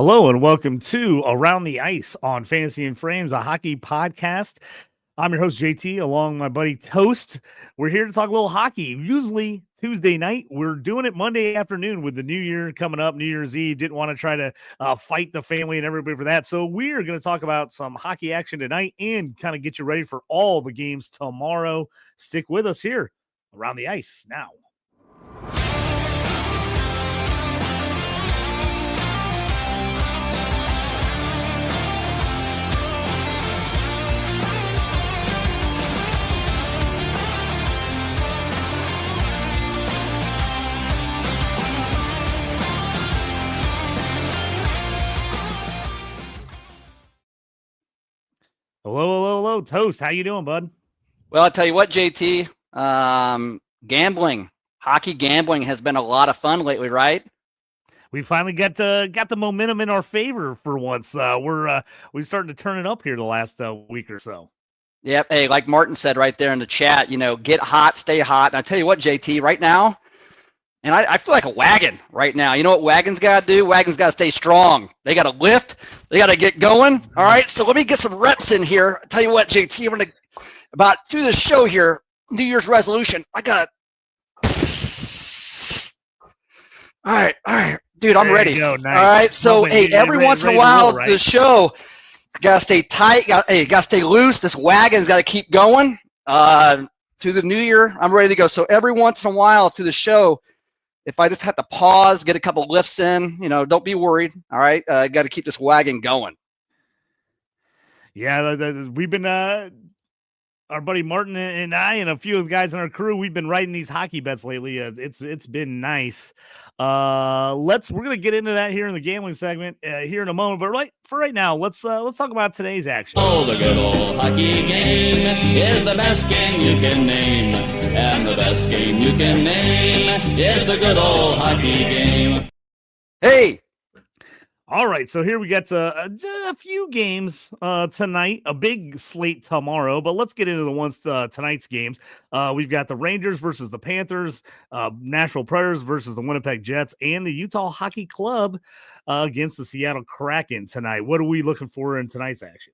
Hello and welcome to Around the Ice on Fantasy and Frames, a hockey podcast. I'm your host, JT, along with my buddy Toast. We're here to talk a little hockey. Usually Tuesday night. We're doing it Monday afternoon with the new year coming up, New Year's Eve. Didn't want to try to fight the family and everybody for that. So we're going to talk about some hockey action tonight and kind of get you ready for all the games tomorrow. Stick with us here Around the Ice now. Hello, Toast. How you doing, bud? Well, I'll tell you what, JT, hockey gambling has been a lot of fun lately, right? We finally got the momentum in our favor for once. We're starting to turn it up here the last week or so. Yep. Hey, like Martin said right there in the chat, get hot, stay hot. And I tell you what, JT, right now, and I feel like a wagon right now. You know what wagons got to do? Wagons got to stay strong. They got to lift. They got to get going. All right. So let me get some reps in here. I tell you what, JT, I'm going to, about through the show here, New Year's resolution, I got to. All right. Dude, I'm ready. Nice. All right. So, hey, every once in a while, the show, got to stay tight. Got to stay loose. This wagon's got to keep going. Through the new year, I'm ready to go. So every once in a while through the show, if I just have to pause, get a couple lifts in, don't be worried. All right. Got to keep this wagon going. Yeah. We've been, our buddy Martin and I and a few of the guys in our crew, we've been writing these hockey bets lately. It's been nice. We're gonna get into that here in the gambling segment here in a moment. But for right now, let's talk about today's action. Oh, the good old hockey game is the best game you can name, and the best game you can name is the good old hockey game. Hey. All right, so here we get a few games tonight, a big slate tomorrow, but let's get into the ones tonight's games. We've got the Rangers versus the Panthers, Nashville Predators versus the Winnipeg Jets, and the Utah Hockey Club against the Seattle Kraken tonight. What are we looking for in tonight's action?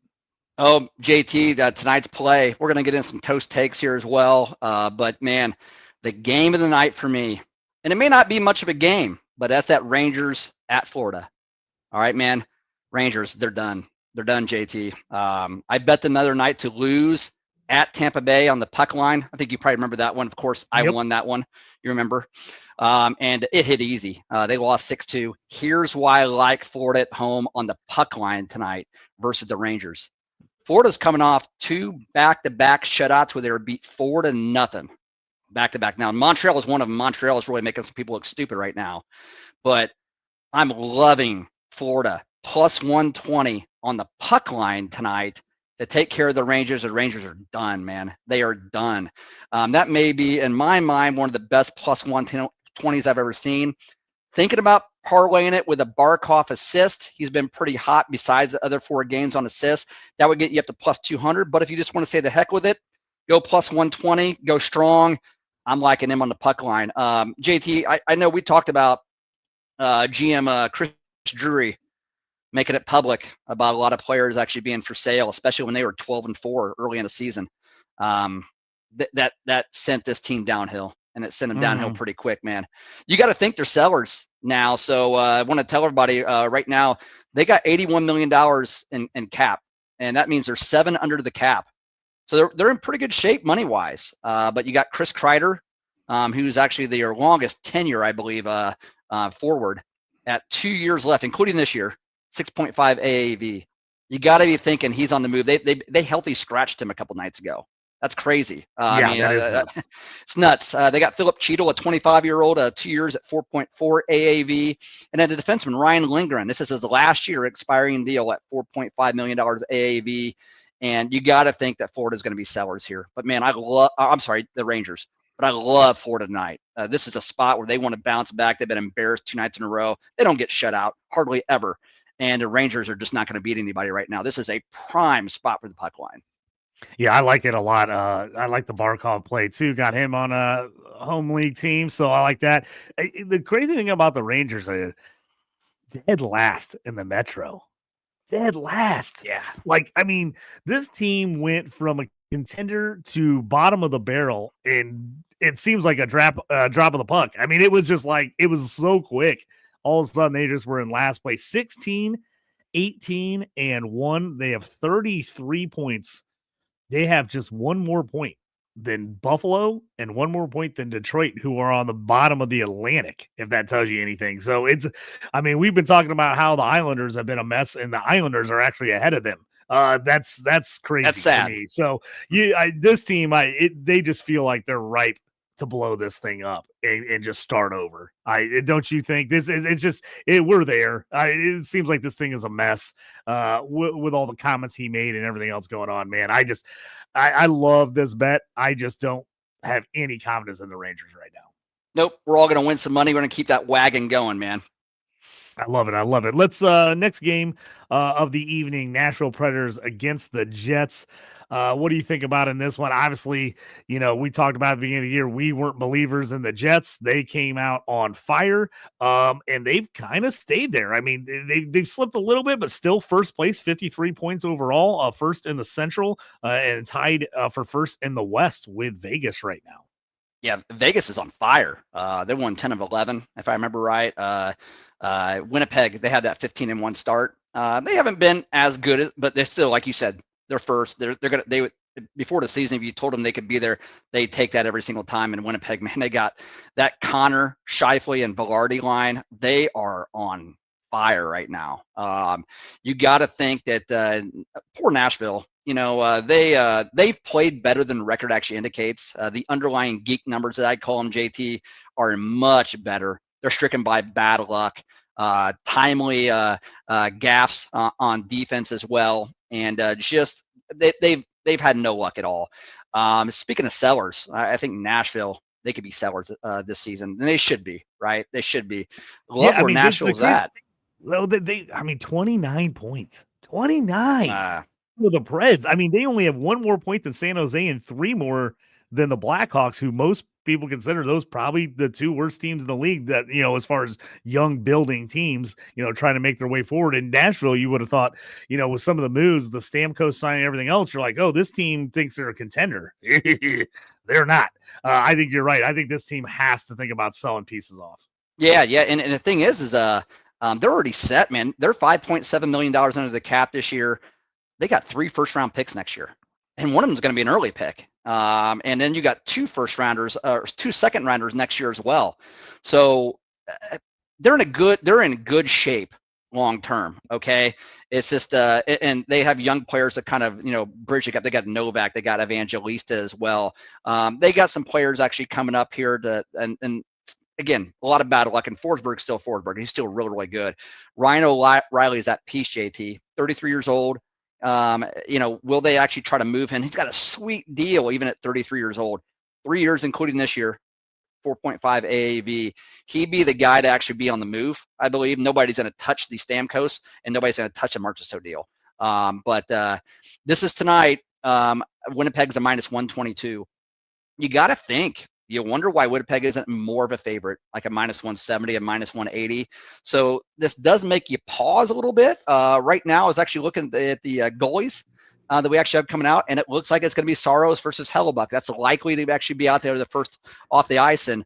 Oh, JT, tonight's play, we're going to get in some toast takes here as well. But, man, the game of the night for me, and it may not be much of a game, but that's that Rangers at Florida. All right, man. Rangers, they're done. They're done, JT. I bet them the other night to lose at Tampa Bay on the puck line. I think you probably remember that one. Of course, I won that one. You remember? And it hit easy. They lost 6-2. Here's why I like Florida at home on the puck line tonight versus the Rangers. Florida's coming off 2 back-to-back shutouts where they were beat 4-0 back-to-back. Now, Montreal is one of them. Montreal is really making some people look stupid right now. But I'm loving Florida plus 120 on the puck line tonight to take care of the Rangers. The Rangers are done, man. They are done. That may be, in my mind, one of the best plus 120s I've ever seen. Thinking about parlaying it with a Barkov assist. He's been pretty hot besides the other 4 games on assists. That would get you up to plus 200. But if you just want to say the heck with it, go plus 120, go strong. I'm liking him on the puck line. JT, I know we talked about GM Chris Drury making it public about a lot of players actually being for sale, especially when they were 12-4 early in the season. That sent this team downhill, and it sent them downhill pretty quick, man. You got to think they're sellers now. So I want to tell everybody right now, they got $81 million in cap, and that means they're 7 under the cap. So they're in pretty good shape money-wise. But you got Chris Kreider, who's actually their longest tenure, I believe, forward at 2 years left, including this year, 6.5 AAV. You got to be thinking he's on the move. They healthy scratched him a couple nights ago. That's crazy. It's nuts. They got Philip Cheadle, a 25-year-old, 2 years at 4.4 AAV. And then the defenseman, Ryan Lindgren. This is his last year expiring deal at $4.5 million AAV. And you got to think that Florida's going to be sellers here. But, man, the Rangers. But I love Florida tonight. This is a spot where they want to bounce back. They've been embarrassed 2 nights in a row. They don't get shut out, hardly ever. And the Rangers are just not going to beat anybody right now. This is a prime spot for the puck line. Yeah, I like it a lot. I like the Barkov play too. Got him on a home league team, so I like that. The crazy thing about the Rangers, dead last in the Metro. Dead last. Yeah. Like, I mean, this team went from a contender to bottom of the barrel, and it seems like a drop of the puck. I mean, it was just like, it was so quick. All of a sudden, they just were in last place. 16, 18, and 1. They have 33 points. They have just one more point than Buffalo and one more point than Detroit, who are on the bottom of the Atlantic, if that tells you anything. So I mean, we've been talking about how the Islanders have been a mess, and the Islanders are actually ahead of them. That's crazy. That's sad. To me. So this team, they just feel like they're ripe to blow this thing up and just start over. Don't you think we're there. It seems like this thing is a mess with all the comments he made and everything else going on, man. I love this bet. I just don't have any confidence in the Rangers right now. Nope. We're all going to win some money. We're going to keep that wagon going, man. I love it. Let's next game of the evening, Nashville Predators against the Jets. What do you think about in this one? Obviously, we talked about at the beginning of the year, we weren't believers in the Jets. They came out on fire, and they've kind of stayed there. I mean, they've slipped a little bit, but still first place, 53 points overall, first in the Central, and tied for first in the West with Vegas right now. Yeah, Vegas is on fire. They won 10 of 11, if I remember right. Winnipeg, they had that 15-1 start. They haven't been as good, but they're still, like you said, they're first. They would before the season, if you told them they could be there, they'd take that every single time. In Winnipeg, man, they got that Connor, Scheifele, and Velarde line. They are on fire right now. You got to think that poor Nashville. They've played better than record actually indicates. The underlying geek numbers that I call them, JT, are much better. They're stricken by bad luck, timely gaffes on defense as well, and they've had no luck at all. Speaking of sellers, I think Nashville, they could be sellers this season, and they should be, right? They should be. Love where Nashville's at. Well, 29 points. 29. With the Preds. I mean, they only have one more point than San Jose and 3 more than the Blackhawks, who most people consider those probably the 2 worst teams in the league that, as far as young building teams, trying to make their way forward. In Nashville, you would have thought, with some of the moves, the Stamkos signing, everything else, you're like, oh, this team thinks they're a contender. They're not. I think you're right. I think this team has to think about selling pieces off. Yeah. And the thing is they're already set, man. They're $5.7 million under the cap this year. They got 3 first-round picks next year, and one of them is going to be an early pick. And then you got 2 first-rounders, or 2 second-rounders next year as well. So they're in good shape long term. Okay, it's just and they have young players that kind of bridge the gap. They got Novak, they got Evangelista as well. They got some players actually coming up here and again, a lot of bad luck, and Forsberg's still Forsberg. He's still really, really good. Ryan O'Reilly is that piece, JT, 33 years old. Will they actually try to move him? He's got a sweet deal, even at 33 years old, 3 years, including this year, 4.5 AAV. He'd be the guy to actually be on the move, I believe. Nobody's going to touch the Stamkos, and nobody's going to touch a Marchessault deal. But this is tonight. Winnipeg's a -122. You got to think. You wonder why Winnipeg isn't more of a favorite, like a -170, a -180. So this does make you pause a little bit. Right now, I was actually looking at the goalies that we actually have coming out, and it looks like it's going to be Saros versus Hellebuck. That's likely to actually be out there the first off the ice. And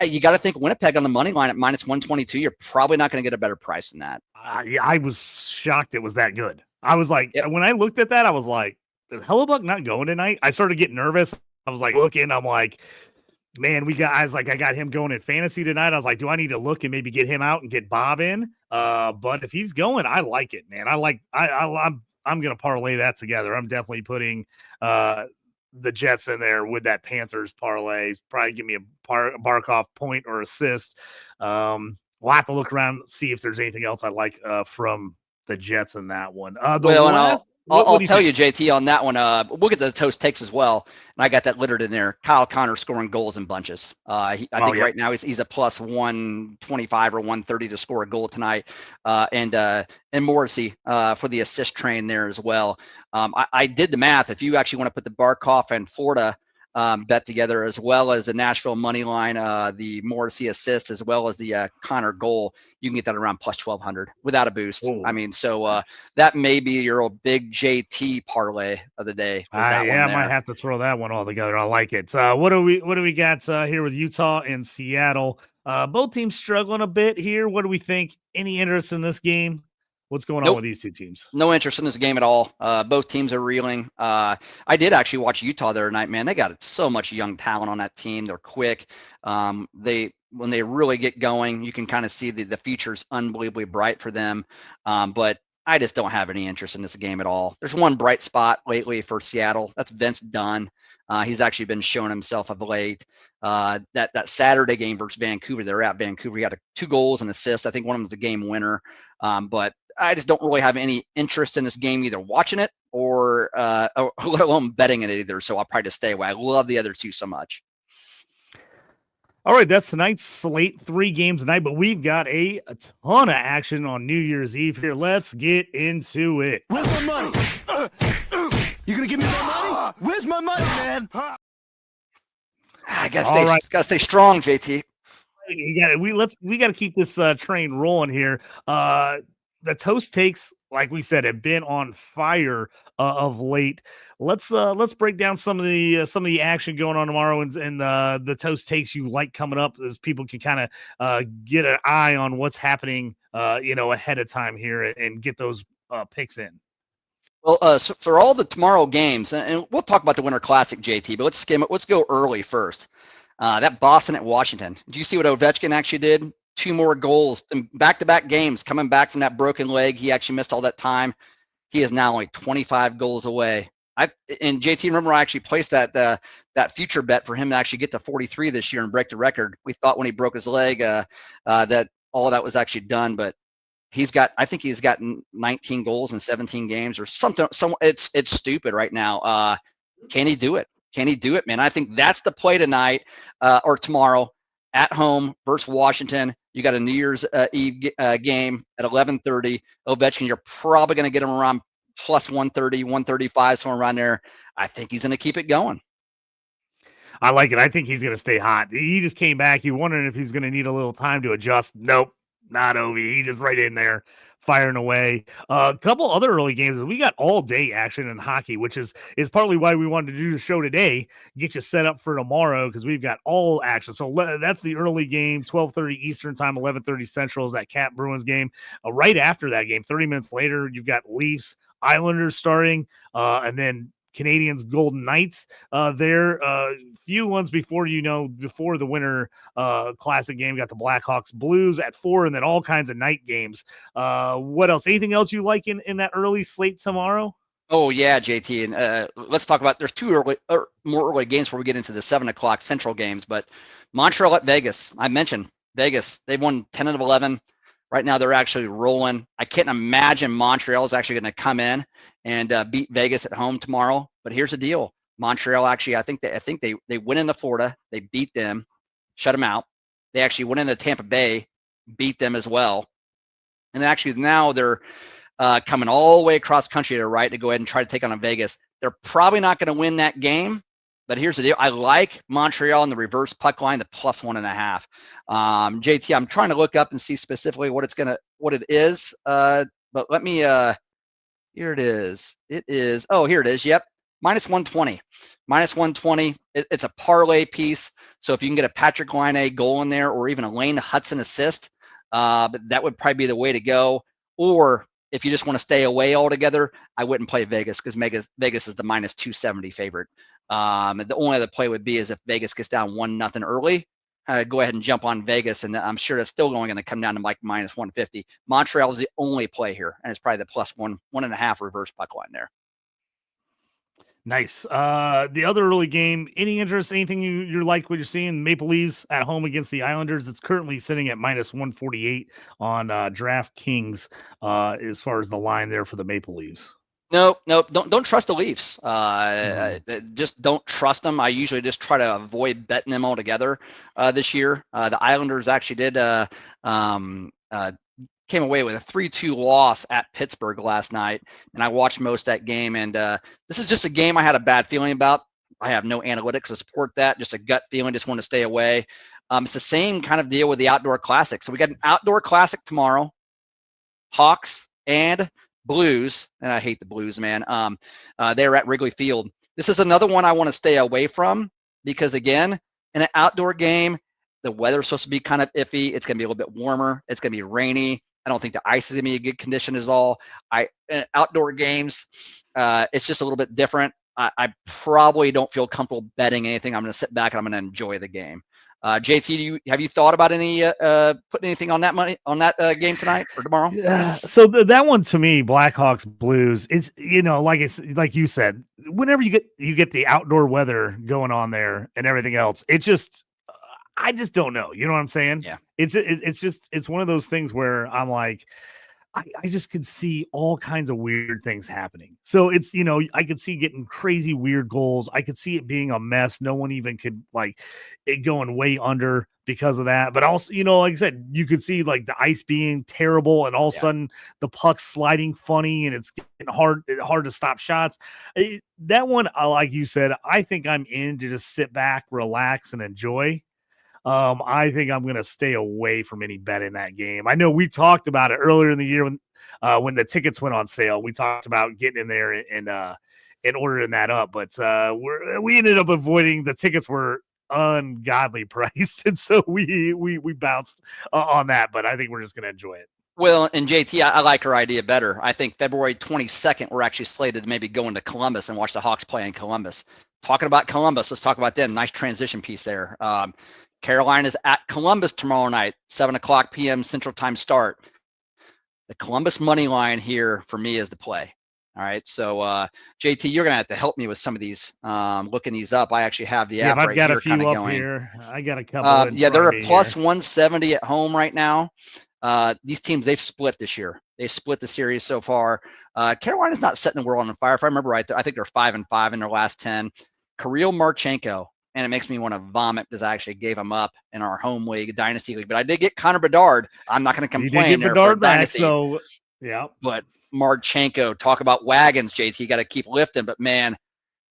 you got to think Winnipeg on the money line at -122. You're probably not going to get a better price than that. I was shocked it was that good. I was like, when I looked at that, I was like, is Hellebuck not going tonight? I started getting nervous. I was like looking, I'm like, man, I got him going in fantasy tonight. I was like, do I need to look and maybe get him out and get Bob in? But if he's going, I like it, man. I'm going to parlay that together. I'm definitely putting the Jets in there with that Panthers parlay. Probably give me a Barkov point or assist. We'll have to look around, see if there's anything else I like from the Jets in that one. I'll tell you, JT, on that one, we'll get to the toast takes as well. And I got that littered in there. Kyle Connor scoring goals in bunches. I think right now he's a +125 or 130 to score a goal tonight. And Morrissey for the assist train there as well. I did the math. If you actually want to put the Barkov and Florida bet together, as well as the Nashville money line, the Morrissey assist, as well as the Connor goal. You can get that around plus 1,200 without a boost. Ooh, I mean, so that may be your big JT parlay of the day. I might have to throw that one all together. I like it. What do we got here with Utah and Seattle? Both teams struggling a bit here. What do we think? Any interest in this game? What's going on with these two teams? No interest in this game at all. Both teams are reeling. I did actually watch Utah the other night, man. They got so much young talent on that team. They're quick. When they really get going, you can kind of see the future's unbelievably bright for them. But I just don't have any interest in this game at all. There's one bright spot lately for Seattle. That's Vince Dunn. He's actually been showing himself of late. That Saturday game versus Vancouver, they're at Vancouver. He had 2 goals and assists. I think one of them was the game winner. But I just don't really have any interest in this game, either watching it or let alone betting it either. So I'll probably just stay away. I love the other two so much. All right, that's tonight's slate. 3 games tonight, but we've got a ton of action on New Year's Eve here. Let's get into it. Where's my money? You gonna give me my money? Where's my money, man? I gotta stay strong, JT. We gotta keep this train rolling here. The toast takes, like we said, have been on fire of late. Let's break down some of the action going on tomorrow and the toast takes you like coming up, as people can kind of get an eye on what's happening ahead of time here and get those picks in. Well, so for all the tomorrow games, and we'll talk about the Winter Classic, JT, but let's skim it. Let's go early first. That Boston at Washington. Do you see what Ovechkin actually did? 2 more goals in back-to-back games, coming back from that broken leg. He actually missed all that time. He is now only 25 goals away. And JT, remember I actually placed that future bet for him to actually get to 43 this year and break the record. We thought when he broke his leg that all of that was actually done, but I think he's gotten 19 goals in 17 games or something. It's stupid right now. Can he do it? Can he do it, man? I think that's the play tonight or tomorrow at home versus Washington. You got a New Year's Eve game at 11:30. Ovechkin, you're probably going to get him around plus 130, 135, somewhere around there. I think he's going to keep it going. I like it. I think he's going to stay hot. He just came back. You're wondering if he's going to need a little time to adjust. Nope, not Ovi. He's just right in there, firing away. A couple other early games. We got all day action in hockey, which is partly why we wanted to do the show today, get you set up for tomorrow, because we've got all action. So that's the early game, 12:30 Eastern time, 11:30 Central is that Cat Bruins game. Right after that game, 30 minutes later, you've got Leafs, Islanders starting, and then Canadians, Golden Knights there. Few ones before the Winter Classic game. Got the Blackhawks, Blues at 4, and then all kinds of night games. What else? Anything else you like in that early slate tomorrow? Oh yeah, JT, and let's talk about. There's 2 more early games before we get into the 7 o'clock Central games. But Montreal at Vegas. I mentioned Vegas. They've won 10 out of 11. Right now, they're actually rolling. I can't imagine Montreal is actually going to come in and beat Vegas at home tomorrow. But here's the deal: Montreal actually, I think they went into Florida, they beat them, shut them out. They actually went into Tampa Bay, beat them as well, and actually now they're coming all the way across country to go ahead and try to take on Vegas. They're probably not going to win that game. But here's the deal. I like Montreal in the reverse puck line, the plus 1.5. JT, I'm trying to look up and see specifically what it is. But let me, here it is. Here it is. Yep. Minus 120. Minus 120. It's a parlay piece. So if you can get a Patrick Laine goal in there, or even a Lane Hudson assist, but that would probably be the way to go. Or if you just want to stay away altogether, I wouldn't play Vegas, because Vegas is the minus 270 favorite. The only other play would be is if Vegas gets down 1-0 early, go ahead and jump on Vegas, and I'm sure that's still going to come down to like minus 150. Montreal is the only play here, and it's probably the plus 1.5 reverse puck line there. Nice. The other early game, any interest, anything you like what you're seeing? Maple Leafs at home against the Islanders. It's currently sitting at minus 148 on DraftKings as far as the line there for the Maple Leafs. Nope. Don't trust the Leafs. Just don't trust them. I usually just try to avoid betting them altogether this year. The Islanders actually did came away with a 3-2 loss at Pittsburgh last night, and I watched most of that game. And this is just a game I had a bad feeling about. I have no analytics to support that. Just a gut feeling. Just want to stay away. It's the same kind of deal with the outdoor classic. So we got an outdoor classic tomorrow. Hawks and Blues, and I hate the Blues, man. They're at Wrigley Field. This is another one I want to stay away from because, again, in an outdoor game, the weather's supposed to be kind of iffy. It's going to be a little bit warmer. It's going to be rainy. I don't think the ice is going to be in good condition at all. Outdoor games, it's just a little bit different. I probably don't feel comfortable betting anything. I'm going to sit back and I'm going to enjoy the game. JT, have you thought about any putting anything on that money on that game tonight or tomorrow? Yeah. So that one to me, Blackhawks Blues, is like you said, whenever you get the outdoor weather going on there and everything else, it just I just don't know. You know what I'm saying? Yeah. It's one of those things where I'm like, I just could see all kinds of weird things happening. So it's, I could see getting crazy weird goals. I could see it being a mess. No one even could like it going way under because of that. But also, like I said, you could see like the ice being terrible and all of a sudden the puck's sliding funny and it's getting hard to stop shots. That one, like you said, I think I'm in to just sit back, relax, and enjoy. I think I'm going to stay away from any bet in that game. I know we talked about it earlier in the year when the tickets went on sale. We talked about getting in there and ordering that up, but we ended up avoiding. The tickets were ungodly priced, and so we bounced on that. But I think we're just going to enjoy it. Well, and JT, I like her idea better. I think February 22nd, we're actually slated to maybe go into Columbus and watch the Hawks play in Columbus. Talking about Columbus, let's talk about them. Nice transition piece there. Carolina is at Columbus tomorrow night, 7:00 p.m. Central Time start. The Columbus money line here for me is the play. All right, so JT, you're gonna have to help me with some of these. Looking these up, I actually have the app I've right got here, a few kind of up going. Here. I got a couple. They're a plus 170 at home right now. These teams, they've split this year. They've split the series so far. Carolina's not setting the world on fire. If I remember right, I think they're 5-5 in their last 10. Kirill Marchenko. And it makes me want to vomit because I actually gave him up in our home league, Dynasty league. But I did get Connor Bedard. I'm not going to complain. You did get Bedard back, Dynasty. So yeah. But Marchenko, talk about wagons, JT. You got to keep lifting. But man,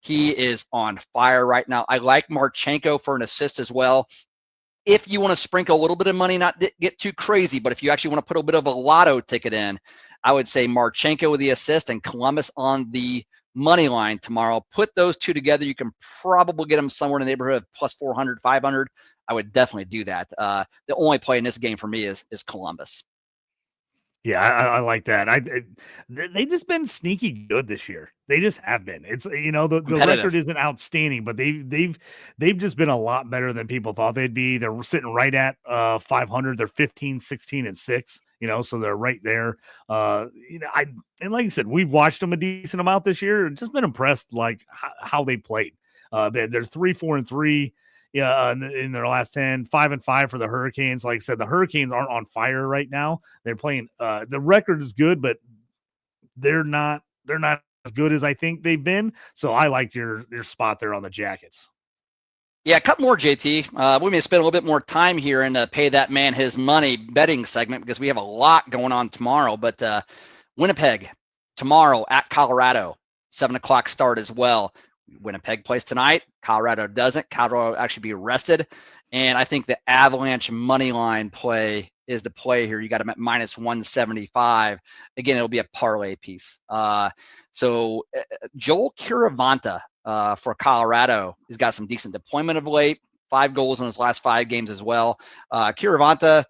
he is on fire right now. I like Marchenko for an assist as well. If you want to sprinkle a little bit of money, not get too crazy, but if you actually want to put a bit of a lotto ticket in, I would say Marchenko with the assist and Columbus on the money line tomorrow. Put those two together. You can probably get them somewhere in the neighborhood of plus 400, 500. I would definitely do that. The only play in this game for me is Columbus. Yeah, I like that. They've just been sneaky good this year. They just have been. It's the record isn't outstanding, but they've just been a lot better than people thought they'd be. They're sitting right at 500. They're 15, 16, and 6. So they're right there. And like I said, we've watched them a decent amount this year. Just been impressed like how they played. They're 3-4-3. Yeah, in their last 10, 5-5 for the Hurricanes. Like I said, the Hurricanes aren't on fire right now. They're playing. The record is good, but they're not as good as I think they've been. So I like your spot there on the Jackets. Yeah, a couple more, JT. We may spend a little bit more time here and pay that man his money betting segment because we have a lot going on tomorrow. But Winnipeg tomorrow at Colorado, 7:00 start as well. Winnipeg plays tonight. Colorado doesn't. Colorado will actually be rested. And I think the Avalanche money line play is the play here. You got them at minus 175. Again, it'll be a parlay piece. So Joel Kiravanta for Colorado has got some decent deployment of late. 5 goals in his last 5 games as well. Kiravanta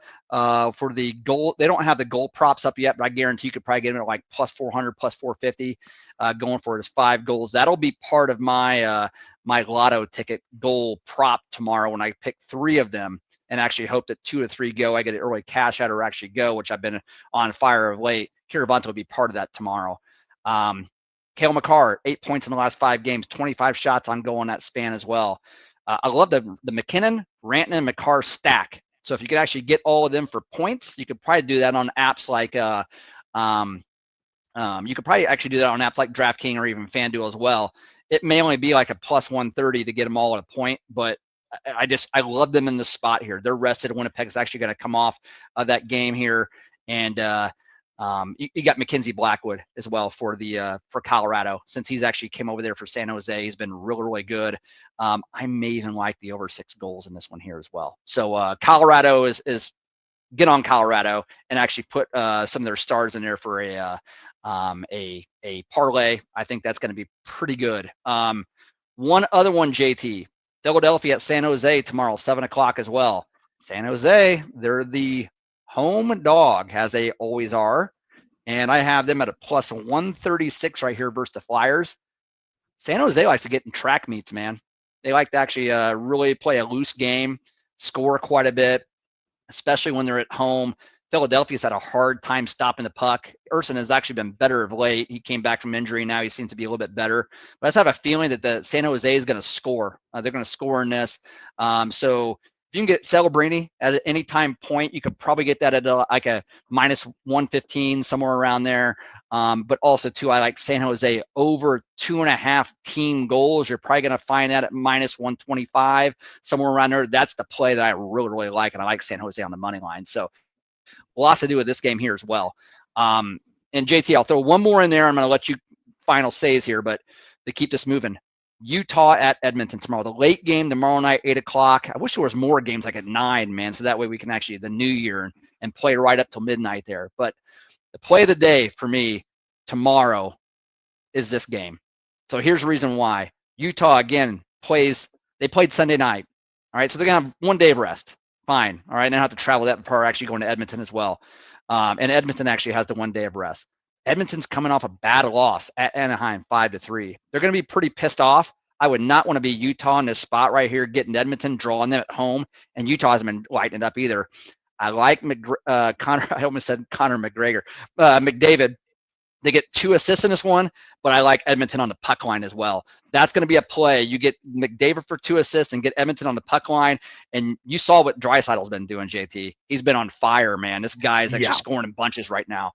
for the goal, they don't have the goal props up yet, but I guarantee you could probably get him at like plus 400, plus 450 going for his 5 goals. That'll be part of my my lotto ticket goal prop tomorrow when I pick 3 of them and actually hope that 2 or 3 go. I get an early cash out or actually go, which I've been on fire of late. Kiravanta will be part of that tomorrow. Cale Makar, 8 points in the last 5 games, 25 shots on goal in that span as well. I love the McKinnon, Rantanen, and Makar stack. So if you could actually get all of them for points, you could probably do that on apps like you could probably actually do that on apps like DraftKings or even FanDuel as well. It may only be like a plus 130 to get them all at a point, but I love them in the spot here. They're rested. Winnipeg's actually going to come off of that game here, and You got Mackenzie Blackwood as well for the for Colorado, since he's actually came over there for San Jose. He's been really, really good. I may even like the over 6 goals in this one here as well. So Colorado is get on Colorado and actually put some of their stars in there for a parlay. I think that's going to be pretty good. One other one, JT, Philadelphia at San Jose tomorrow, 7 o'clock as well. San Jose, they're the home dog, as they always are. And I have them at a plus 136 right here versus the Flyers. San Jose likes to get in track meets, man. They like to actually really play a loose game, score quite a bit, especially when they're at home. Philadelphia's had a hard time stopping the puck. Urson has actually been better of late. He came back from injury. Now he seems to be a little bit better. But I just have a feeling that the San Jose is going to score. They're going to score in this. So if you can get Celebrini at any time point, you could probably get that at like a minus 115, somewhere around there. But also, too, I like San Jose over 2.5 team goals. You're probably going to find that at minus 125, somewhere around there. That's the play that I really, really like. And I like San Jose on the money line. So lots to do with this game here as well. And JT, I'll throw one more in there. I'm going to let you final says here, but to keep this moving. Utah at Edmonton tomorrow. The late game tomorrow night, 8 o'clock. I wish there was more games like at 9, man. So that way we can actually the new year and play right up till midnight there. But the play of the day for me tomorrow is this game. So here's the reason why. Utah, again, they played Sunday night. All right, so they're going to have 1 day of rest. Fine. All right, they don't have to travel that far, actually going to Edmonton as well. And Edmonton actually has the 1 day of rest. Edmonton's coming off a bad loss at Anaheim, 5-3. They're going to be pretty pissed off. I would not want to be Utah in this spot right here, getting Edmonton, drawing them at home, and Utah hasn't been lighting it up either. I like Connor. I almost said Connor McGregor. McDavid. They get 2 assists in this one, but I like Edmonton on the puck line as well. That's going to be a play. You get McDavid for 2 assists and get Edmonton on the puck line. And you saw what Draisaitl's been doing, JT. He's been on fire, man. This guy is actually scoring in bunches right now.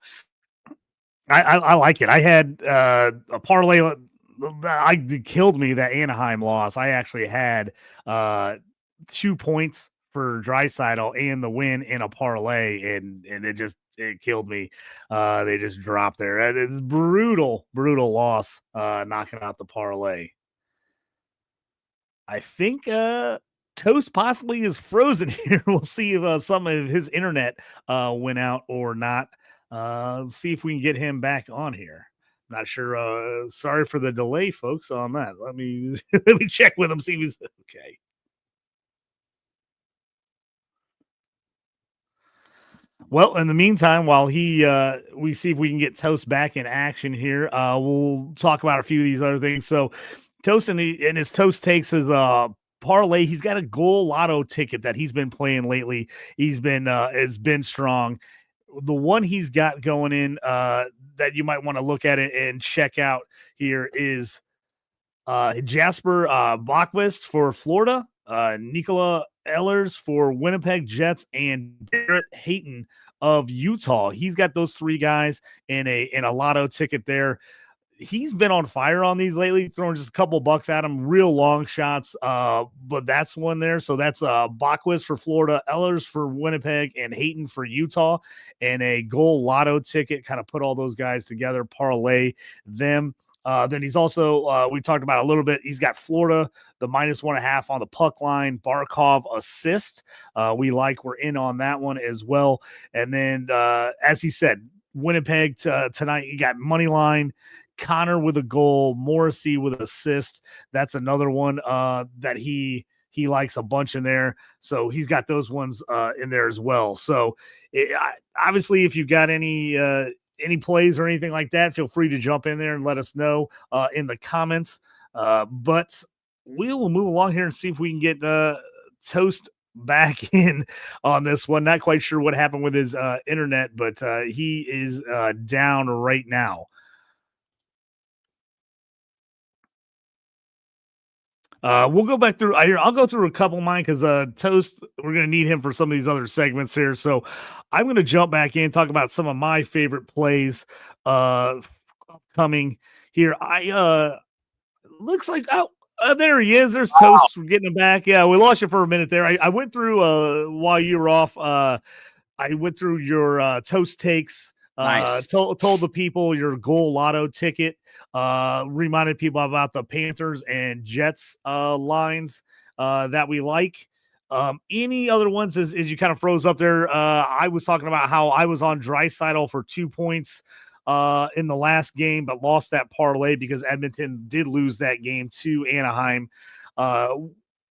I like it. I had a parlay. It killed me, that Anaheim loss. I actually had 2 points for Draisaitl and the win in a parlay, and it killed me. They just dropped there. It's brutal loss, knocking out the parlay. I think Toast possibly is frozen here. We'll see if some of his internet went out or not. Let's see if we can get him back on here. Not sure. Sorry for the delay, folks, on that. Let me check with him, see if he's okay. Well, in the meantime, while we see if we can get Toast back in action here, we'll talk about a few of these other things. So Toast and his Toast takes his parlay. He's got a goal lotto ticket that he's been playing lately. He's been it's been strong. The one he's got going in that you might want to look at it and check out here is Jasper Bachwist for Florida, Nikola Ehlers for Winnipeg Jets, and Barrett Hayton of Utah. He's got those 3 guys in a lotto ticket there. He's been on fire on these lately, throwing just a couple bucks at him, real long shots. But that's one there. So that's Bachwist for Florida, Ehlers for Winnipeg, and Hayton for Utah, and a goal lotto ticket. Kind of put all those guys together, parlay them. Then he's also, we talked about a little bit, he's got Florida, the minus 1.5 on the puck line, Barkov assist. We're in on that one as well. And then, as he said, Winnipeg tonight, you got money line, Connor with a goal, Morrissey with an assist. That's another one that he likes a bunch in there. So he's got those ones in there as well. So obviously, if you've got any plays or anything like that, feel free to jump in there and let us know in the comments. But we will move along here and see if we can get Toast back in on this one. Not quite sure what happened with his internet, but he is down right now. We'll go back through here. I'll go through a couple of mine because Toast, we're going to need him for some of these other segments here. So I'm going to jump back in, talk about some of my favorite plays coming here. Looks like, there he is. There's Toast. We're getting him back. Yeah, we lost you for a minute there. I went through while you were off. I went through your Toast takes Nice. Told the people your goal lotto ticket. Reminded people about the Panthers and Jets lines that we like. Any other ones as you kind of froze up there? I was talking about how I was on Draisaitl for 2 points in the last game, but lost that parlay because Edmonton did lose that game to Anaheim.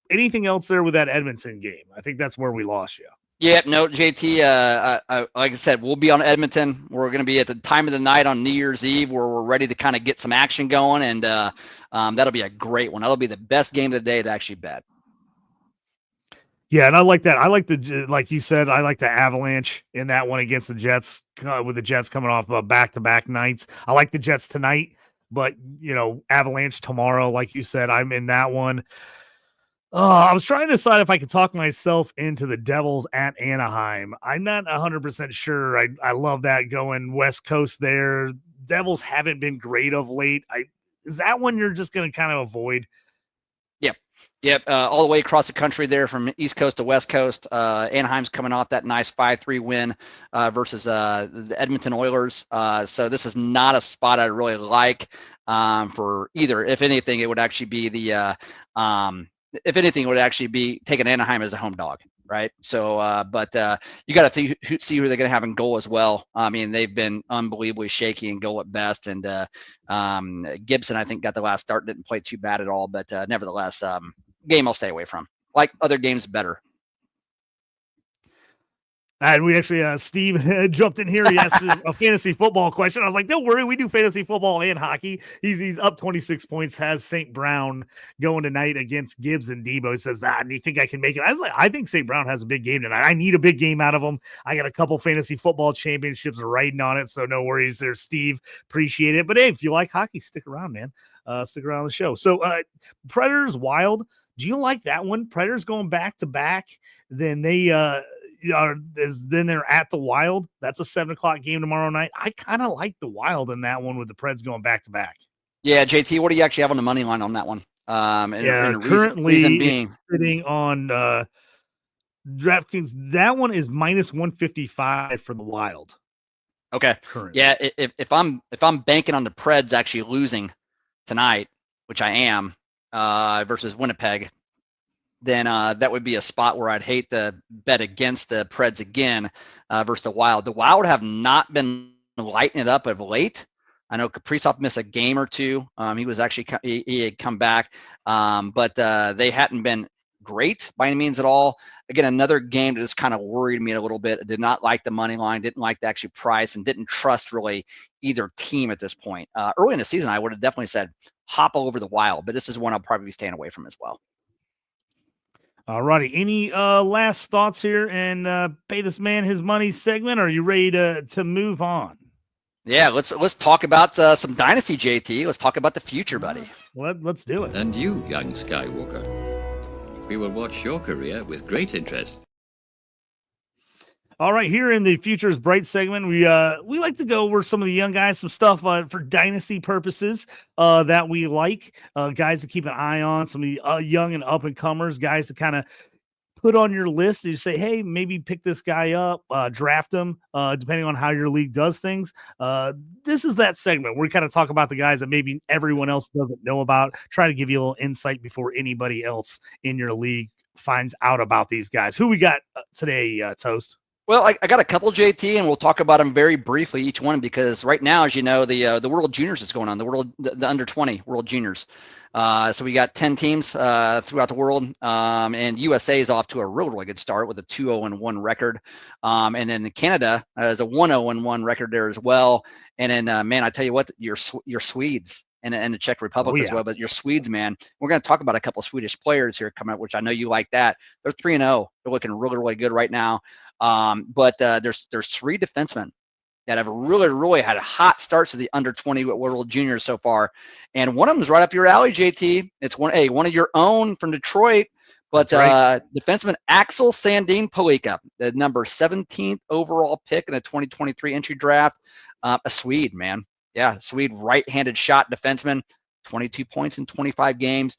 Anything else there with that Edmonton game? I think that's where we lost you. Yeah, no, JT, like I said, we'll be on Edmonton. We're going to be at the time of the night on New Year's Eve where we're ready to kind of get some action going, and that'll be a great one. That'll be the best game of the day to actually bet. Yeah, and I like that. I like like you said, I like the Avalanche in that one against the Jets, with the Jets coming off back-to-back nights. I like the Jets tonight, but, Avalanche tomorrow, like you said, I'm in that one. I was trying to decide if I could talk myself into the Devils at Anaheim. I'm not 100% sure. I love that going West Coast there. Devils haven't been great of late. Is that one you're just going to kind of avoid? Yep, all the way across the country there from East Coast to West Coast. Anaheim's coming off that nice 5-3 win versus the Edmonton Oilers. So this is not a spot I really like for either. If anything, it would actually be taking Anaheim as a home dog, right? So, but you got to see who they're going to have in goal as well. I mean, they've been unbelievably shaky in goal at best, and Gibson, I think, got the last start, didn't play too bad at all, but nevertheless, game I'll stay away from. Like other games better. And we actually, Steve jumped in here. He asked us a fantasy football question. I was like, don't worry, we do fantasy football and hockey. He's up 26 points, has St. Brown going tonight against Gibbs and Debo. He says, do you think I can make it? I was like, I think St. Brown has a big game tonight. I need a big game out of him. I got a couple fantasy football championships riding on it, so no worries there, Steve. Appreciate it. But hey, if you like hockey, stick around, man. Stick around the show. So Predators Wild, do you like that one? Predators going back-to-back, then they then they're at the Wild. That's a 7:00 game tomorrow night. I kind of like the Wild in that one with the Preds going back to back. Yeah, JT, what do you actually have on the money line on that one? And currently reason being sitting on DraftKings. That one is minus 155 for the Wild. Okay. Currently. Yeah, if I'm banking on the Preds actually losing tonight, which I am, versus Winnipeg, then that would be a spot where I'd hate to bet against the Preds again versus the Wild. The Wild have not been lighting it up of late. I know Kaprizov missed a game or two. He was actually he had come back, but they hadn't been great by any means at all. Again, another game that just kind of worried me a little bit. I did not like the money line, didn't like the actual price, and didn't trust really either team at this point. Early in the season, I would have definitely said hop all over the Wild, but this is one I'll probably be staying away from as well. All righty. Any last thoughts here and pay this man his money segment? Or are you ready to move on? Yeah, let's talk about some Dynasty, JT. Let's talk about the future, buddy. Let's do it. And you, young Skywalker, we will watch your career with great interest. All right, here in the Futures Bright segment, we like to go over some of the young guys, some stuff for dynasty purposes that we like, guys to keep an eye on, some of the young and up-and-comers, guys to kind of put on your list. You say, hey, maybe pick this guy up, draft him, depending on how your league does things. This is that segment where we kind of talk about the guys that maybe everyone else doesn't know about, try to give you a little insight before anybody else in your league finds out about these guys. Who we got today, Toast? Well, I got a couple, JT, and we'll talk about them very briefly, each one, because right now, as you know, the World Juniors is going on, the under 20 World Juniors. So we got 10 teams throughout the world, and USA is off to a really good start with a 2-0-1 record. And then Canada has a 1-0-1 record there as well. And then, man, I tell you what, your Swedes and the Czech Republic as well, but your Swedes, man, we're going to talk about a couple of Swedish players here coming up, which I know you like that. They're 3-0. They're looking really good right now. But there's 3 defensemen that have really had hot starts to the under 20 World Juniors so far, and one of them is right up your alley, JT. It's one of your own from Detroit, but right. Defenseman Axel Sandin Palika, the number 17th overall pick in the 2023 entry draft, a Swede, man. Yeah, Swede right-handed shot defenseman, 22 points in 25 games.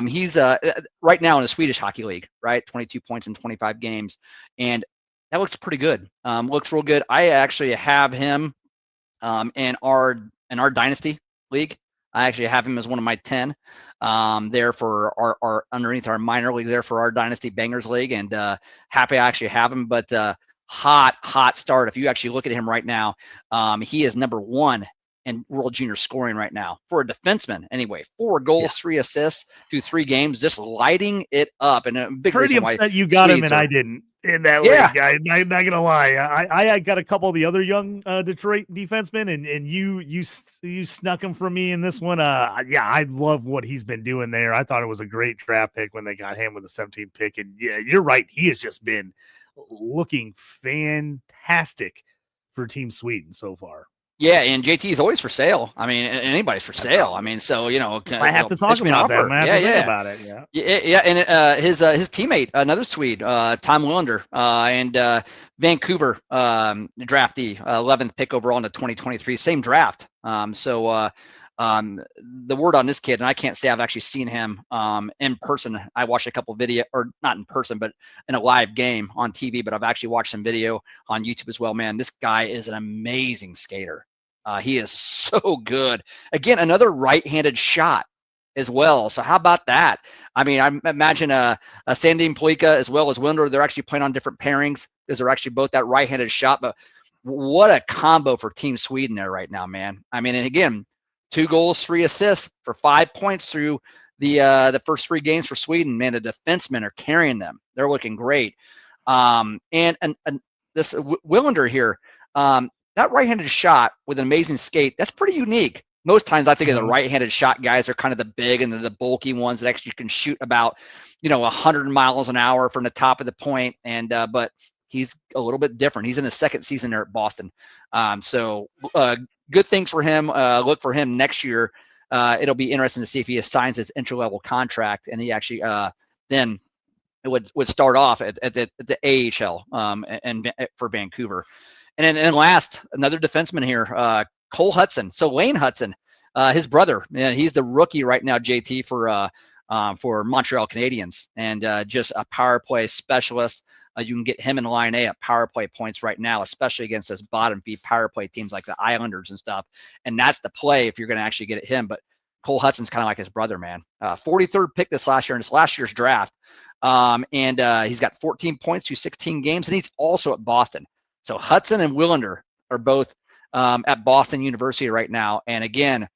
He's right now in the Swedish Hockey League, right? 22 points in 25 games, and that looks pretty good. Looks real good. I actually have him in our Dynasty league. I actually have him as one of my 10 there for our underneath our minor league there for our Dynasty Bangers League, and happy I actually have him. But hot start. If you actually look at him right now, he is number 1 in World Junior scoring right now for a defenseman. Anyway, 4 goals, 3 assists through 3 games, just lighting it up. And a big pretty reason upset why you got him and I didn't in that league. I'm not gonna lie. I got a couple of the other young Detroit defensemen, and you snuck him from me in this one. I love what he's been doing there. I thought it was a great draft pick when they got him with the 17th pick, and yeah, you're right. He has just been looking fantastic for Team Sweden so far. Yeah, and JT is always for sale. I mean, anybody's for sale. I mean, so I have to talk about that. About it. Yeah. And his teammate, another Swede, Tom Willander, and Vancouver draftee, 11th pick overall in the 2023, same draft. The word on this kid, and I can't say I've actually seen him in person. I watched a couple video, or not in person, but in a live game on TV. But I've actually watched some video on YouTube as well. Man, this guy is an amazing skater. He is so good. Again, another right-handed shot as well. So how about that? I mean, I imagine a Sandin Polika as well as Winder, they're actually playing on different pairings because they're actually both that right-handed shot. But what a combo for Team Sweden there right now, man. I mean, and again, 2 goals, 3 assists for 5 points through the first 3 games for Sweden. Man, the defensemen are carrying them. They're looking great. And this Willander here, that right-handed shot with an amazing skate, that's pretty unique. Most times I think of the right-handed shot guys are kind of the big and the bulky ones that actually can shoot about, 100 miles an hour from the top of the point. And but he's a little bit different. He's in his 2nd season there at Boston. Good things for him. Look for him next year. It'll be interesting to see if he signs his entry-level contract, and he actually then it would start off at the AHL and for Vancouver. And then last, another defenseman here, Cole Hudson. So Lane Hudson, his brother, he's the rookie right now, JT, for Montreal Canadiens, and just a power play specialist. You can get him in line A at power play points right now, especially against those bottom feed power play teams like the Islanders and stuff. And that's the play if you're going to actually get at him. But Cole Hudson's kind of like his brother, man. 43rd pick this last year in his last year's draft. And he's got 14 points through 16 games, and he's also at Boston. So Hudson and Willander are both at Boston University right now. And again,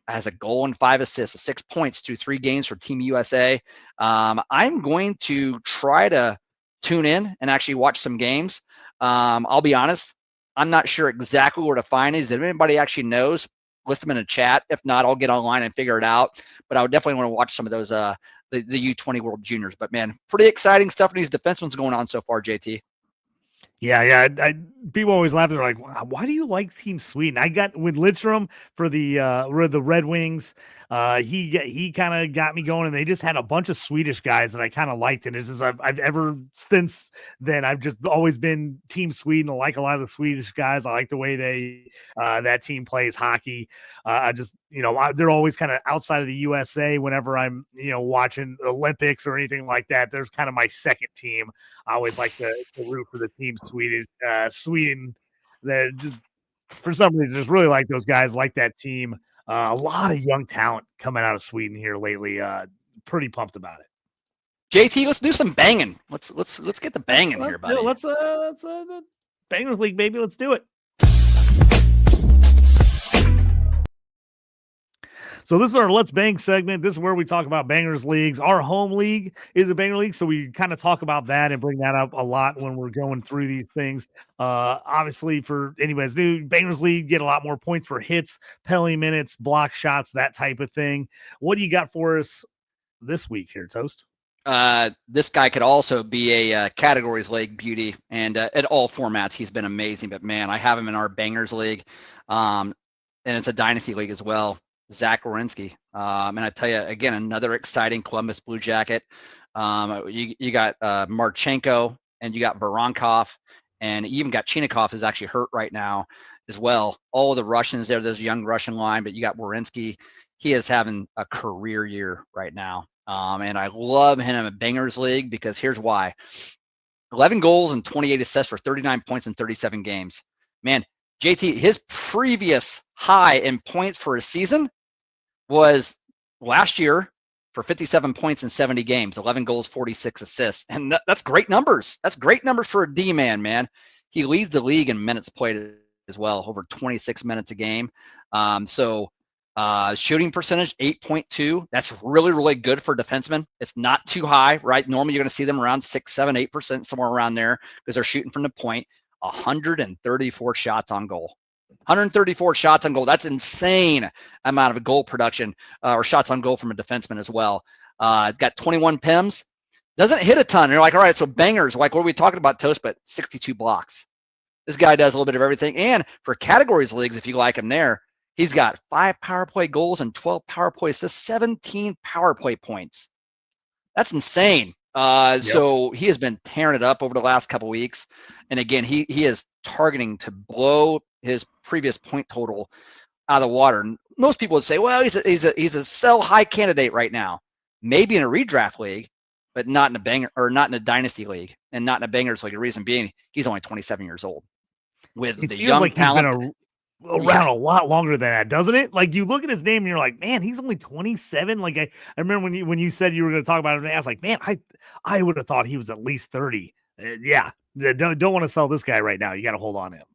has a goal and 5 assists, 6 points through 3 games for Team USA. I'm going to try to tune in and actually watch some games. I'll be honest, I'm not sure exactly where to find these. If anybody actually knows, list them in a chat. If not, I'll get online and figure it out. But I would definitely want to watch some of those the U20 World Juniors. But man, pretty exciting stuff for these defensemen going on so far, JT. Yeah. People always laugh. They're like, "Why do you like Team Sweden?" I got with Lidstrom for the Red Wings. He kind of got me going, and they just had a bunch of Swedish guys that I kind of liked. And this is I've ever since then I've just always been Team Sweden. I like a lot of the Swedish guys. I like the way they that team plays hockey. I just they're always kind of outside of the USA whenever I'm watching Olympics or anything like that. There's kind of my second team. I always like to root for the team Sweden. That just for some reason just really like those guys, like that team. A lot of young talent coming out of Sweden here lately. Pretty pumped about it. JT, let's do some banging. Let's get the banging here, buddy. Let's the Bangers League, baby. Let's do it. So this is our Let's Bang segment. This is where we talk about bangers leagues. Our home league is a banger league, so we kind of talk about that and bring that up a lot when we're going through these things. Obviously, for anybody's new, bangers league get a lot more points for hits, penalty minutes, block shots, that type of thing. What do you got for us this week here, Toast? This guy could also be a categories league beauty, and at all formats, he's been amazing. But man, I have him in our bangers league, and it's a dynasty league as well. Zach Werenski. And I tell you, again, another exciting Columbus Blue Jacket. You got Marchenko, and you got Voronkov, and you even got Chinikov is actually hurt right now as well. All of the Russians there, those young Russian line, but you got Werenski. He is having a career year right now. And I love him in a bangers league because here's why. 11 goals and 28 assists for 39 points in 37 games. Man, JT, his previous high in points for a season was last year for 57 points in 70 games, 11 goals, 46 assists. And that's great numbers. That's great numbers for a D-man, man. He leads the league in minutes played as well, over 26 minutes a game. Shooting percentage, 8.2. That's really, really good for a defenseman. It's not too high, right? Normally you're going to see them around 6, 7, 8%, somewhere around there because they're shooting from the point. 134 shots on goal. 134 shots on goal. That's insane amount of goal production or shots on goal from a defenseman as well. Got 21 PIMs. Doesn't hit a ton. You're like, all right, so bangers. Like, what are we talking about, Toast? But 62 blocks. This guy does a little bit of everything. And for categories leagues, if you like him there, he's got 5 power play goals and 12 power play assists, 17 power play points. That's insane. So he has been tearing it up over the last couple weeks. And again, he is targeting to blow his previous point total out of the water. And most people would say, well, he's a sell high candidate right now. Maybe in a redraft league, but not in a banger or not in a dynasty league and not in a bangers league. The reason being, he's only 27 years old. With the young talent. Around a lot longer than that, doesn't it? Like you look at his name and you're like, man, he's only 27. Like I remember when you said you were going to talk about him, I was like, man, I would have thought he was at least 30. Don't want to sell this guy right now. You got to hold on to him.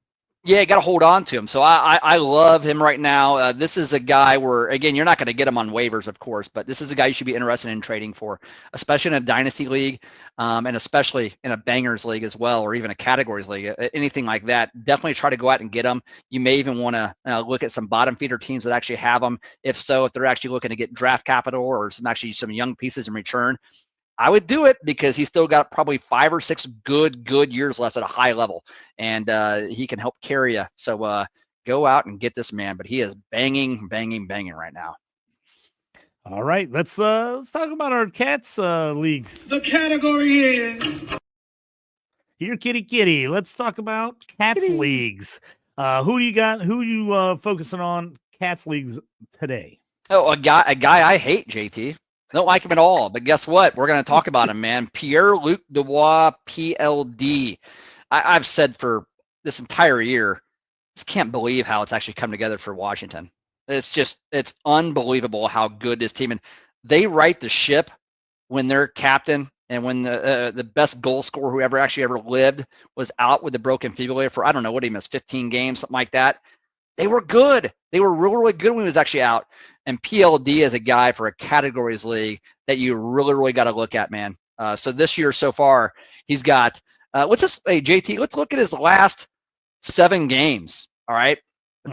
Yeah, you got to hold on to him. So I love him right now. This is a guy where, again, you're not going to get him on waivers, of course, but this is a guy you should be interested in trading for, especially in a dynasty league and especially in a bangers league as well, or even a categories league, anything like that. Definitely try to go out and get him. You may even want to look at some bottom feeder teams that actually have them. If so, if they're actually looking to get draft capital or some young pieces in return, I would do it because he's still got probably 5 or 6 good years left at a high level, and he can help carry you. So go out and get this man, but he is banging right now. All right, let's talk about our cats leagues. The category is Here, kitty. Let's talk about cats leagues. Who do you got? Who you focusing on cats leagues today? Oh, a guy I hate, JT. Don't like him at all, but guess what? We're going to talk about him, man. Pierre-Luc Dubois, PLD. I've said for this entire year, just can't believe how it's actually come together for Washington. It's unbelievable how good this team, and they right the ship when their captain and when the best goal scorer who ever lived was out with a broken fibula for, I don't know what he missed, 15 games, something like that. They were good. They were really, really good when he was actually out. And PLD is a guy for a categories league that you really, really got to look at, man. So this year so far, he's got, JT, let's look at his last 7 games, all right?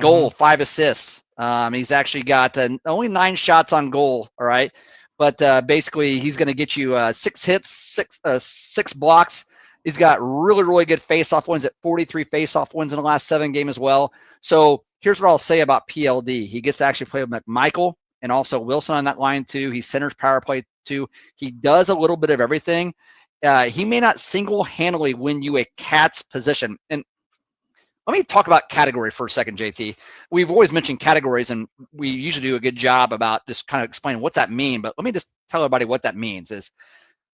Goal, 5 assists. He's actually got only 9 shots on goal, all right? But basically, he's going to get you 6 hits, 6 blocks. He's got really, really good face-off wins at 43 face-off wins in the last 7 games as well. So here's what I'll say about PLD. He gets to actually play with McMichael and also Wilson on that line too. He centers power play too. He does a little bit of everything. He may not single-handedly win you a cat's position. And let me talk about category for a second, JT. We've always mentioned categories, and we usually do a good job about just kind of explaining what's that mean. But let me just tell everybody what that means is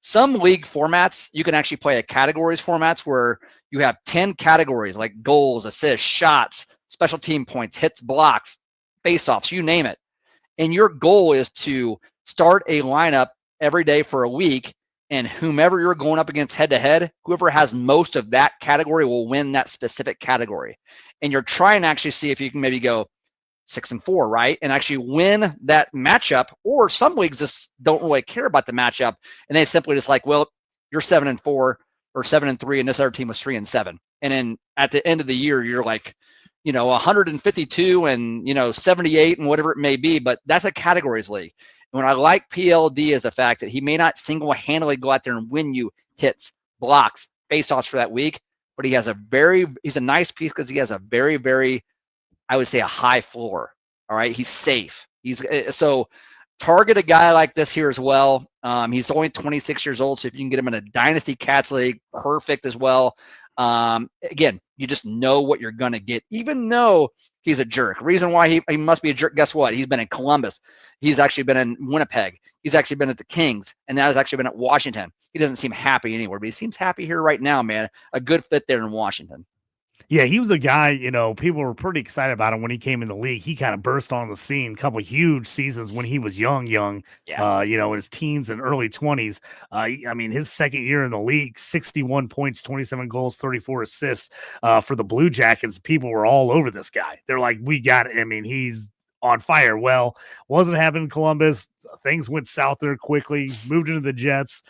some league formats, you can actually play a categories formats where you have 10 categories like goals, assists, shots, special team points, hits, blocks, face-offs, you name it. And your goal is to start a lineup every day for a week, and whomever you're going up against head-to-head, whoever has most of that category will win that specific category. And you're trying to actually see if you can maybe go 6-4, right? And actually win that matchup. Or some leagues just don't really care about the matchup, and they simply just like, well, you're 7-4 or 7-3, and this other team was 3-7. And then at the end of the year, you're like, 152 and 78 and whatever it may be. But that's a categories league. And what I like PLD is the fact that he may not single-handedly go out there and win you hits, blocks, face-offs for that week, but he's a nice piece because he has a very, very, I would say, a high floor. All right, he's safe. So target a guy like this here as well. He's only 26 years old, so if you can get him in a Dynasty Cats League, perfect as well. Again, you just know what you're going to get, even though he's a jerk. Reason why he must be a jerk, guess what? He's been in Columbus. He's actually been in Winnipeg. He's actually been at the Kings, and now he's actually been at Washington. He doesn't seem happy anywhere, but he seems happy here right now, man. A good fit there in Washington. Yeah, he was a guy, people were pretty excited about him when he came in the league. He kind of burst on the scene, a couple of huge seasons when he was young, in his teens and early 20s. His second year in the league, 61 points, 27 goals, 34 assists for the Blue Jackets. People were all over this guy. They're like, we got it. I mean, he's on fire. Well, wasn't happening in Columbus. Things went south there quickly, moved into the Jets.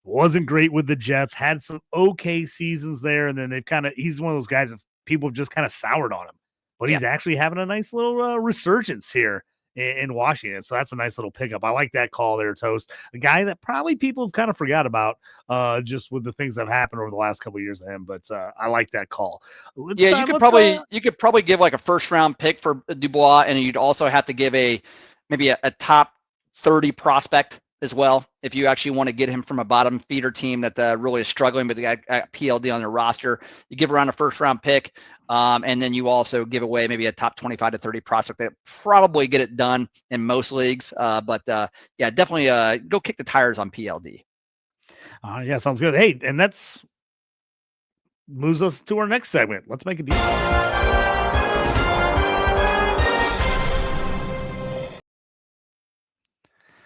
Wasn't great with the Jets, had some okay seasons there, and then he's one of those guys that people have just kind of soured on him. But he's actually having a nice little resurgence here in Washington. So that's a nice little pickup. I like that call there, Toast. A guy that probably people have kind of forgot about just with the things that have happened over the last couple of years to him. But I like that call. You could probably give like a first round pick for Dubois, and you'd also have to give maybe a top 30 prospect as well, if you actually want to get him from a bottom feeder team that really is struggling, but they got PLD on their roster. You give around a first round pick, and then you also give away maybe a top 25 to 30 prospect that probably get it done in most leagues. Definitely go kick the tires on PLD. Yeah, sounds good. Hey, and that's moves us to our next segment. Let's make a deal.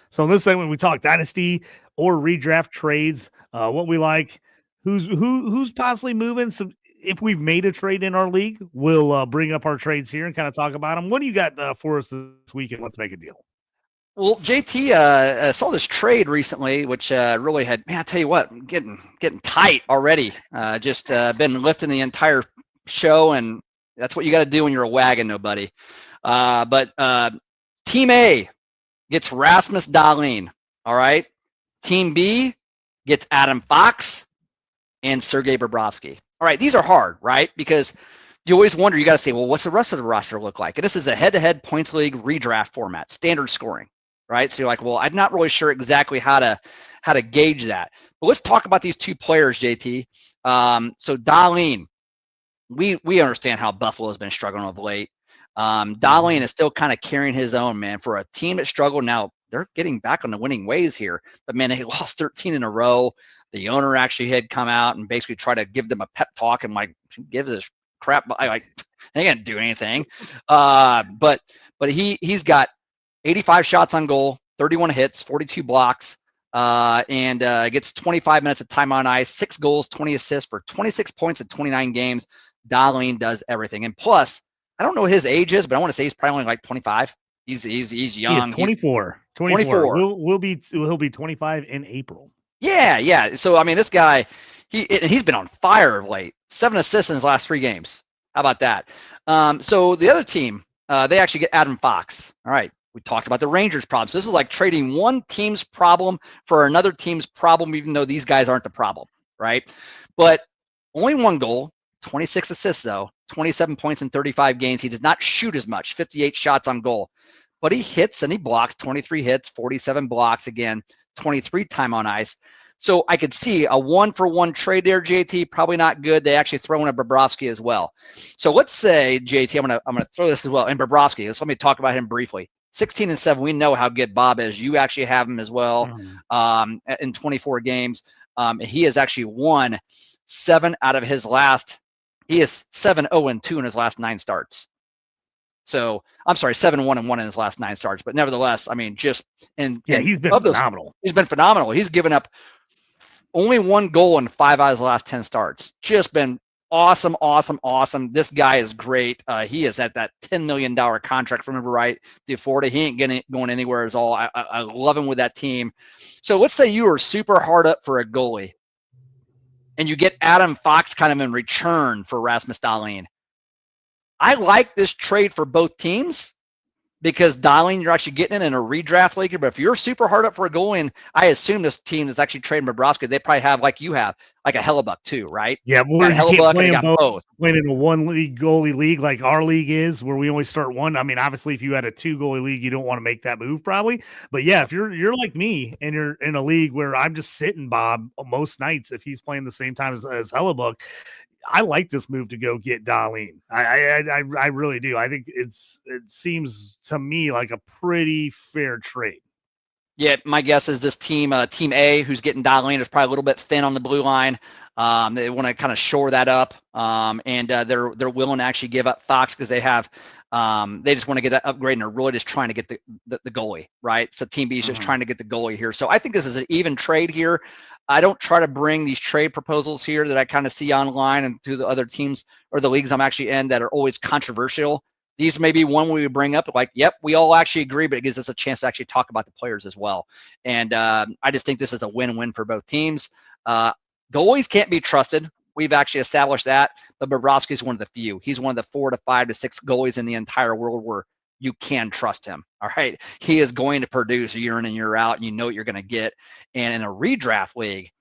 So in this segment, we talk Dynasty or redraft trades, what we like, who's possibly moving. So if we've made a trade in our league, we'll bring up our trades here and kind of talk about them. What do you got for us this weekend? Let's make a deal. Well, JT saw this trade recently, which really had, man, I tell you what, getting tight already. Just been lifting the entire show, and that's what you got to do when you're a wagon, nobody. But Team A gets Rasmus Dahlin, all right? Team B gets Adam Fox and Sergei Bobrovsky. All right, these are hard, right? Because you always wonder, you got to say, well, what's the rest of the roster look like? And this is a head-to-head points league redraft format, standard scoring, right? So you're like, well, I'm not really sure exactly how to gauge that. But let's talk about these two players, JT. So Dahlin, we understand how Buffalo has been struggling of late. Dahlin is still kind of carrying his own, man. For a team that struggled, now they're getting back on the winning ways here. But, man, they lost 13 in a row. The owner actually had come out and basically tried to give them a pep talk and, like, give this crap. They can't do anything. But he's got 85 shots on goal, 31 hits, 42 blocks, and gets 25 minutes of time on ice, 6 goals, 20 assists for 26 points in 29 games. Dahlin does everything. And plus, I don't know what his age is, but I want to say he's probably only like 25. He's young. He's 24. 24. He'll be 25 in April. Yeah. So I mean, this guy, he's been on fire of late. 7 assists in his last 3 games. How about that? So the other team, they actually get Adam Fox. All right. We talked about the Rangers' problem. So this is like trading one team's problem for another team's problem, even though these guys aren't the problem, right? But only 1 goal, 26 assists though. 27 points in 35 games. He does not shoot as much, 58 shots on goal, but he hits and he blocks, 23 hits, 47 blocks, again, 23 time on ice. So I could see a 1-for-1 trade there, JT, probably not good. They actually throw in a Bobrovsky as well. So let's say, JT, I'm gonna throw this as well. And Bobrovsky, let me talk about him briefly. 16-7, we know how good Bob is. You actually have him as well in 24 games. He has actually won 7 out of his last. He is 7-0-2 in his last 9 starts. So I'm sorry, 7-1-1 in his last 9 starts. But nevertheless, I mean, he's been phenomenal. He's been phenomenal. He's given up only 1 goal in 5 out of his last 10 starts. Just been awesome. This guy is great. He is at that $10 million contract, if I remember right, to Florida. He ain't going anywhere at all. I love him with that team. So let's say you are super hard up for a goalie, and you get Adam Fox kind of in return for Rasmus Dahlin. I like this trade for both teams because Dahlin, you're actually getting it in a redraft league. But if you're super hard up for a goalie, and I assume this team that's actually trading Bobrovsky, they probably have, like you have, like a Hellebuck too, right? Yeah, we're both. Playing in a 1-league goalie league like our league is, where we only start 1. I mean, obviously, if you had a 2-goalie league, you don't want to make that move probably. But yeah, if you're like me and you're in a league where I'm just sitting Bob most nights, if he's playing the same time as Hellebuck, I like this move to go get Darlene. I really do. I think it seems to me like a pretty fair trade. Yeah, my guess is this team, Team A, who's getting Darlene, is probably a little bit thin on the blue line. They want to kind of shore that up, and they're willing to actually give up Fox because they have they just want to get that upgrade, and they're really just trying to get the goalie, right? So Team B is just trying to get the goalie here. So I think this is an even trade here. I don't try to bring these trade proposals here that I kind of see online and through the other teams or the leagues I'm actually in that are always controversial. These may be one we would bring up like, yep, we all actually agree, but it gives us a chance to actually talk about the players as well. And I just think this is a win-win for both teams. Goalies can't be trusted. We've actually established that, but Bobrovsky is one of the few. He's one of the 4 to 5 to 6 goalies in the entire world where you can trust him. All right. He is going to produce year in and year out, and you know what you're going to get. And in a redraft league,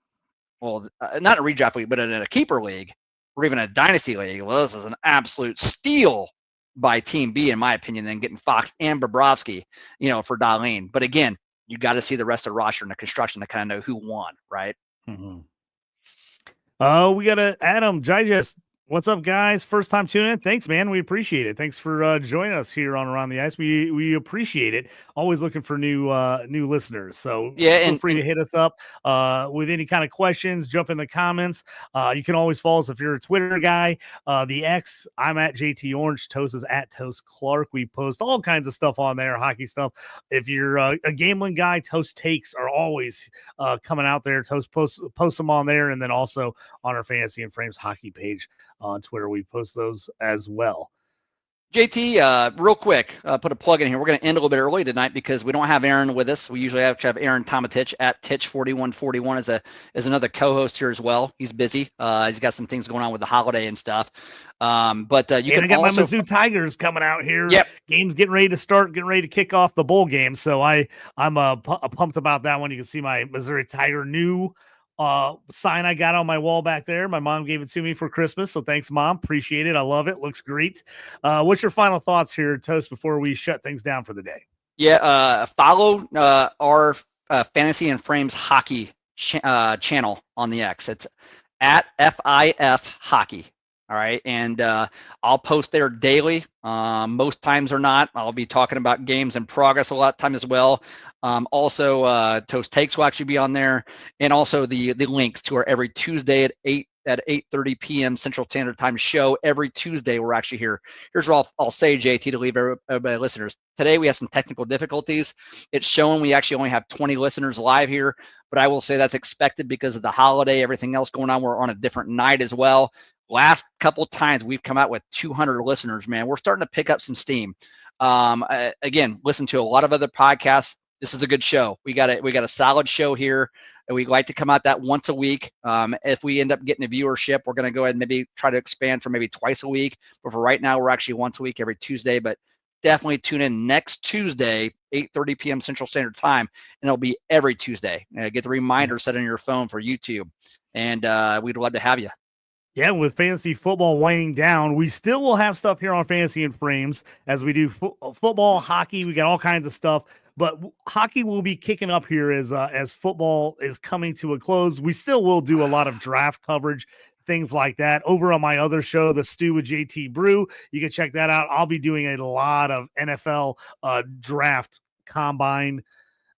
well, not a redraft league, but in a keeper league or even a dynasty league, well, this is an absolute steal by Team B, in my opinion, than getting Fox and Bobrovsky, for Darlene. But again, you got to see the rest of the roster and the construction to kind of know who won, right? Mm-hmm. We got Adam Digest. What's up, guys? First time tuning in. Thanks, man. We appreciate it. Thanks for joining us here on Around the Ice. We appreciate it. Always looking for new listeners. So feel free to hit us up with any kind of questions. Jump in the comments. You can always follow us if you're a Twitter guy. The X, I'm at JT Orange. Toast is at Toast Clark. We post all kinds of stuff on there, hockey stuff. If you're a gambling guy, Toast takes are always coming out there. Toast post them on there, and then also on our Fantasy and Frames hockey page on Twitter. We post those as well. JT, real quick, put a plug in here. We're going to end a little bit early tonight because we don't have Aaron with us. We usually have Aaron Tometich at Titch4141 as another co-host here as well. He's busy. He's got some things going on with the holiday and stuff. But you can got also... my Mizzou Tigers coming out here. Yep. Game's getting ready to start, getting ready to kick off the bowl game. So I'm pumped about that one. You can see my Missouri Tiger new sign I got on my wall back there. My mom gave it to me for Christmas, so thanks, Mom. Appreciate it. I love it. Looks great. What's your final thoughts here, Toast, before we shut things down for the day? Yeah, follow our Fantasy and Frames hockey channel on the X. It's at FIF Hockey. All right, and I'll post there daily. Most times or not, I'll be talking about games in progress a lot of time as well. Also, Toast Takes will actually be on there, and also the links to our every Tuesday at 8:30 p.m. Central Standard Time show. Every Tuesday, we're actually here. Here's what I'll say, JT, to leave everybody listeners. Today, we have some technical difficulties. It's showing we actually only have 20 listeners live here, but I will say that's expected because of the holiday, everything else going on. We're on a different night as well. Last couple times we've come out with 200 listeners, man. We're starting to pick up some steam. Again, listen to a lot of other podcasts. This is a good show. We got a solid show here, and we like to come out that once a week. If we end up getting a viewership, we're going to go ahead and maybe try to expand for maybe twice a week. But for right now, we're actually once a week, every Tuesday. But definitely tune in next Tuesday, 8:30 p.m. Central Standard Time, and it'll be every Tuesday. Get the reminder set on your phone for YouTube, and we'd love to have you. Yeah, with fantasy football winding down, we still will have stuff here on Fantasy and Frames as we do football, hockey. We got all kinds of stuff, but hockey will be kicking up here as football is coming to a close. We still will do a lot of draft coverage, things like that, over on my other show, The Stew with JT Brew. You can check that out. I'll be doing a lot of NFL draft combine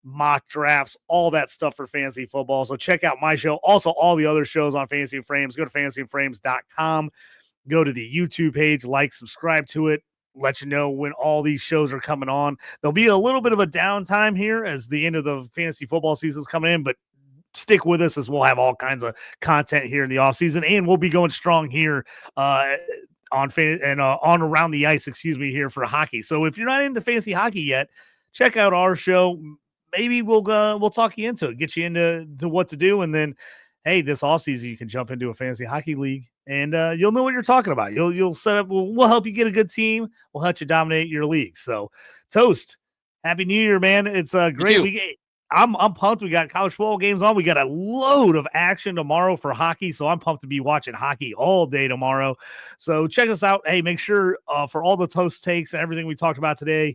mock drafts, all that stuff for fantasy football. So check out my show. Also, all the other shows on Fantasy and Frames. Go to fantasyandframes.com. Go to the YouTube page, subscribe to it, let you know when all these shows are coming on. There'll be a little bit of a downtime here as the end of the fantasy football season is coming in, but stick with us as we'll have all kinds of content here in the off season, and we'll be going strong here on Around the Ice, here for hockey. So if you're not into fantasy hockey yet, check out our show. Maybe we'll talk you into it, get you into what to do, and then, hey, this offseason you can jump into a fantasy hockey league, and you'll know what you're talking about. You'll set up. We'll help you get a good team. We'll help you dominate your league. So, Toast, Happy New Year, man! It's great. I'm pumped. We got college football games on. We got a load of action tomorrow for hockey, so I'm pumped to be watching hockey all day tomorrow. So check us out. Hey, make sure for all the Toast takes and everything we talked about today,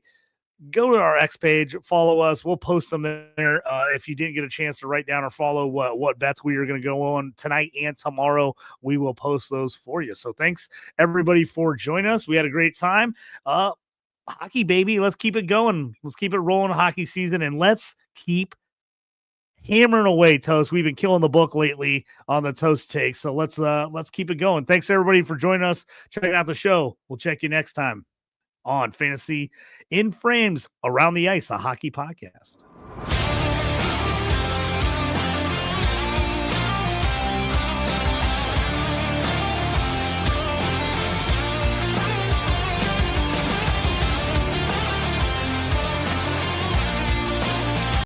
go to our X page, follow us. We'll post them there. If you didn't get a chance to write down or follow what bets we are going to go on tonight and tomorrow, we will post those for you. So thanks everybody for joining us. We had a great time. Hockey, baby. Let's keep it going. Let's keep it rolling hockey season, and let's keep hammering away, Toast. We've been killing the book lately on the Toast take. So let's keep it going. Thanks everybody for joining us. Check out the show. We'll check you next time on Fantasy in Frames Around the Ice, a hockey podcast.